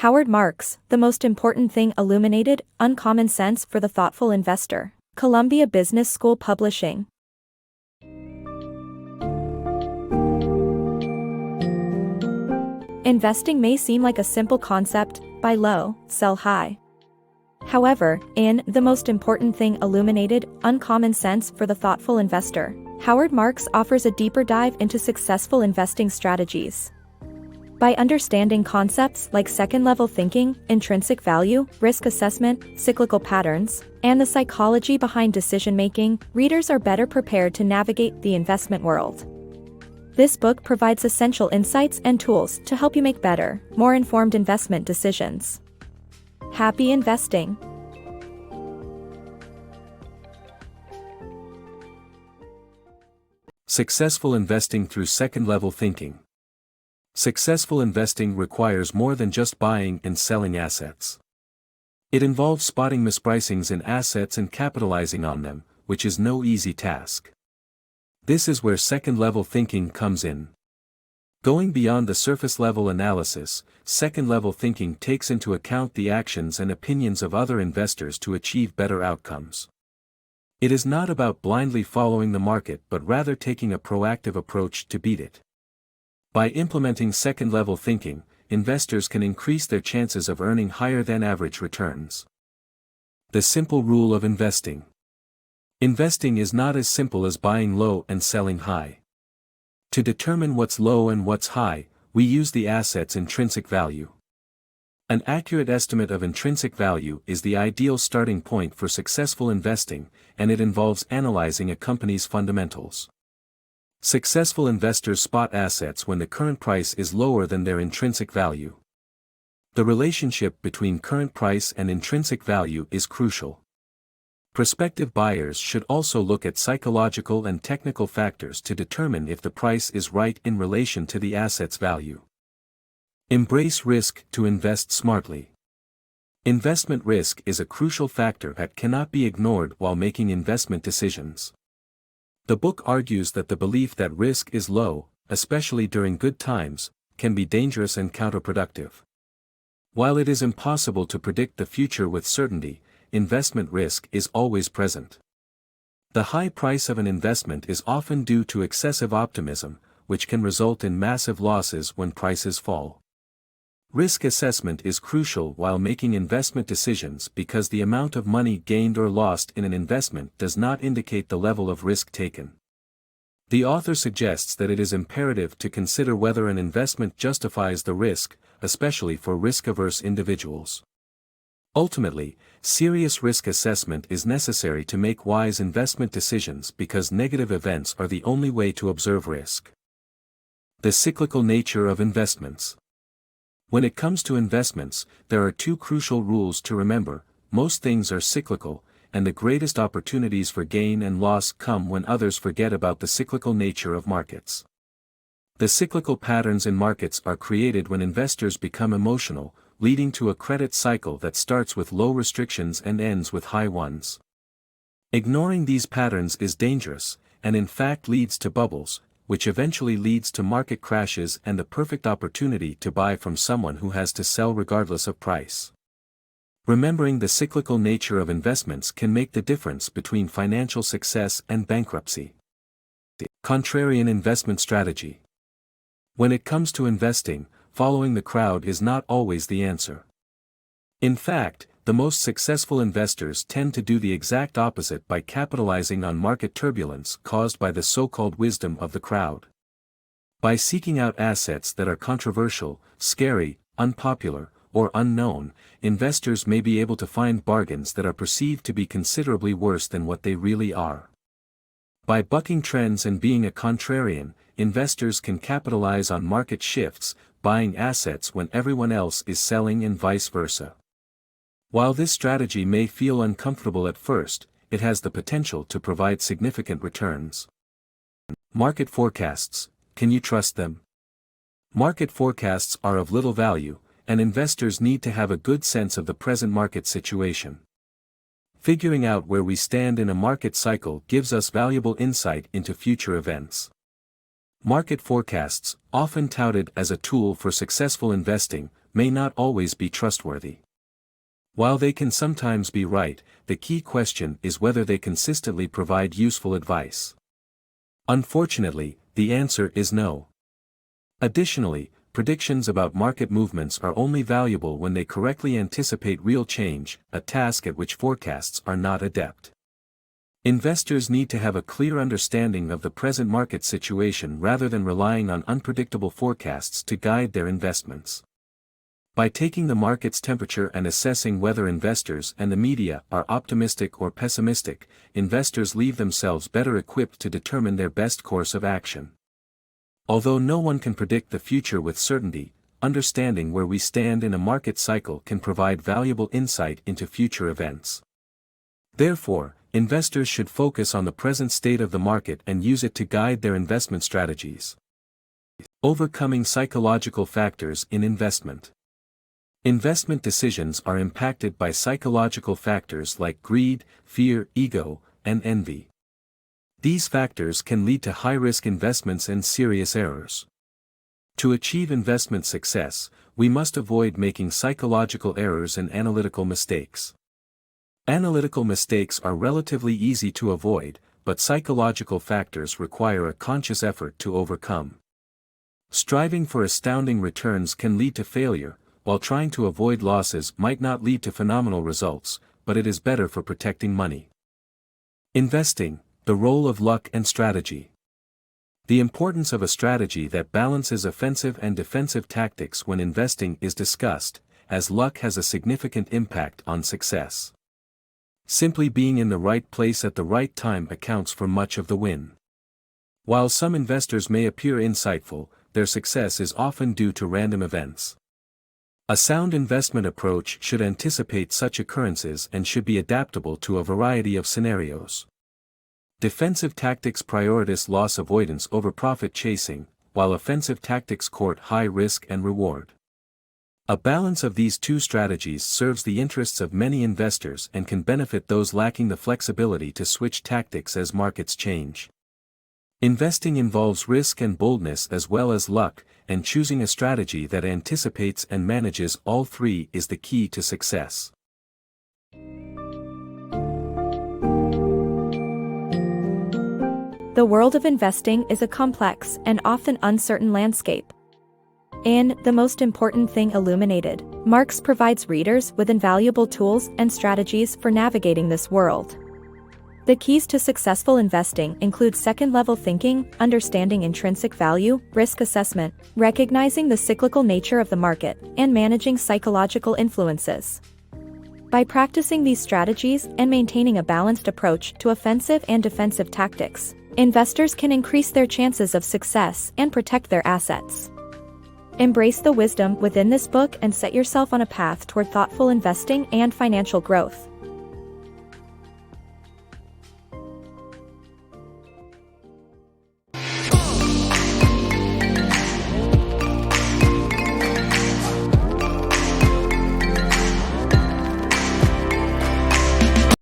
Howard Marks, The Most Important Thing Illuminated, Uncommon Sense for the Thoughtful Investor. Columbia Business School Publishing. Investing may seem like a simple concept: buy low, sell high. However, in The Most Important Thing Illuminated, Uncommon Sense for the Thoughtful Investor, Howard Marks offers a deeper dive into successful investing strategies. By understanding concepts like second-level thinking, intrinsic value, risk assessment, cyclical patterns, and the psychology behind decision-making, readers are better prepared to navigate the investment world. This book provides essential insights and tools to help you make better, more informed investment decisions. Happy investing! Successful investing through second-level thinking. Successful investing requires more than just buying and selling assets. It involves spotting mispricings in assets and capitalizing on them, which is no easy task. This is where second-level thinking comes in. Going beyond the surface-level analysis, second-level thinking takes into account the actions and opinions of other investors to achieve better outcomes. It is not about blindly following the market but rather taking a proactive approach to beat it. By implementing second-level thinking, investors can increase their chances of earning higher-than-average returns. The simple rule of investing. Investing is not as simple as buying low and selling high. To determine what's low and what's high, we use the asset's intrinsic value. An accurate estimate of intrinsic value is the ideal starting point for successful investing, and it involves analyzing a company's fundamentals. Successful investors spot assets when the current price is lower than their intrinsic value. The relationship between current price and intrinsic value is crucial. Prospective buyers should also look at psychological and technical factors to determine if the price is right in relation to the asset's value. Embrace risk to invest smartly. Investment risk is a crucial factor that cannot be ignored while making investment decisions. The book argues that the belief that risk is low, especially during good times, can be dangerous and counterproductive. While it is impossible to predict the future with certainty, investment risk is always present. The high price of an investment is often due to excessive optimism, which can result in massive losses when prices fall. Risk assessment is crucial while making investment decisions because the amount of money gained or lost in an investment does not indicate the level of risk taken. The author suggests that it is imperative to consider whether an investment justifies the risk, especially for risk-averse individuals. Ultimately, serious risk assessment is necessary to make wise investment decisions because negative events are the only way to observe risk. The cyclical nature of investments. When it comes to investments, there are two crucial rules to remember: most things are cyclical, and the greatest opportunities for gain and loss come when others forget about the cyclical nature of markets. The cyclical patterns in markets are created when investors become emotional, leading to a credit cycle that starts with low restrictions and ends with high ones. Ignoring these patterns is dangerous, and in fact leads to bubbles, which eventually leads to market crashes and the perfect opportunity to buy from someone who has to sell regardless of price. Remembering the cyclical nature of investments can make the difference between financial success and bankruptcy. The Contrarian investment strategy. When it comes to investing, following the crowd is not always the answer. In fact, the most successful investors tend to do the exact opposite by capitalizing on market turbulence caused by the so-called wisdom of the crowd. By seeking out assets that are controversial, scary, unpopular, or unknown, investors may be able to find bargains that are perceived to be considerably worse than what they really are. By bucking trends and being a contrarian, investors can capitalize on market shifts, buying assets when everyone else is selling and vice versa. While this strategy may feel uncomfortable at first, it has the potential to provide significant returns. Market forecasts, can you trust them? Market forecasts are of little value, and investors need to have a good sense of the present market situation. Figuring out where we stand in a market cycle gives us valuable insight into future events. Market forecasts, often touted as a tool for successful investing, may not always be trustworthy. While they can sometimes be right, the key question is whether they consistently provide useful advice. Unfortunately, the answer is no. Additionally, predictions about market movements are only valuable when they correctly anticipate real change, a task at which forecasts are not adept. Investors need to have a clear understanding of the present market situation rather than relying on unpredictable forecasts to guide their investments. By taking the market's temperature and assessing whether investors and the media are optimistic or pessimistic, investors leave themselves better equipped to determine their best course of action. Although no one can predict the future with certainty, understanding where we stand in a market cycle can provide valuable insight into future events. Therefore, investors should focus on the present state of the market and use it to guide their investment strategies. Overcoming psychological factors in investment. Investment decisions are impacted by psychological factors like greed, fear, ego, and envy. These factors can lead to high-risk investments and serious errors. To achieve investment success, we must avoid making psychological errors and analytical mistakes. Analytical mistakes are relatively easy to avoid, but psychological factors require a conscious effort to overcome. Striving for astounding returns can lead to failure, while trying to avoid losses might not lead to phenomenal results, but it is better for protecting money. Investing, the role of luck and strategy. The importance of a strategy that balances offensive and defensive tactics when investing is discussed, as luck has a significant impact on success. Simply being in the right place at the right time accounts for much of the win. While some investors may appear insightful, their success is often due to random events. A sound investment approach should anticipate such occurrences and should be adaptable to a variety of scenarios. Defensive tactics prioritize loss avoidance over profit chasing, while offensive tactics court high risk and reward. A balance of these two strategies serves the interests of many investors and can benefit those lacking the flexibility to switch tactics as markets change. Investing involves risk and boldness as well as luck, and choosing a strategy that anticipates and manages all three is the key to success. The world of investing is a complex and often uncertain landscape. In The Most Important Thing Illuminated, Marx provides readers with invaluable tools and strategies for navigating this world. The keys to successful investing include second-level thinking, understanding intrinsic value, risk assessment, recognizing the cyclical nature of the market, and managing psychological influences. By practicing these strategies and maintaining a balanced approach to offensive and defensive tactics, investors can increase their chances of success and protect their assets. Embrace the wisdom within this book and set yourself on a path toward thoughtful investing and financial growth.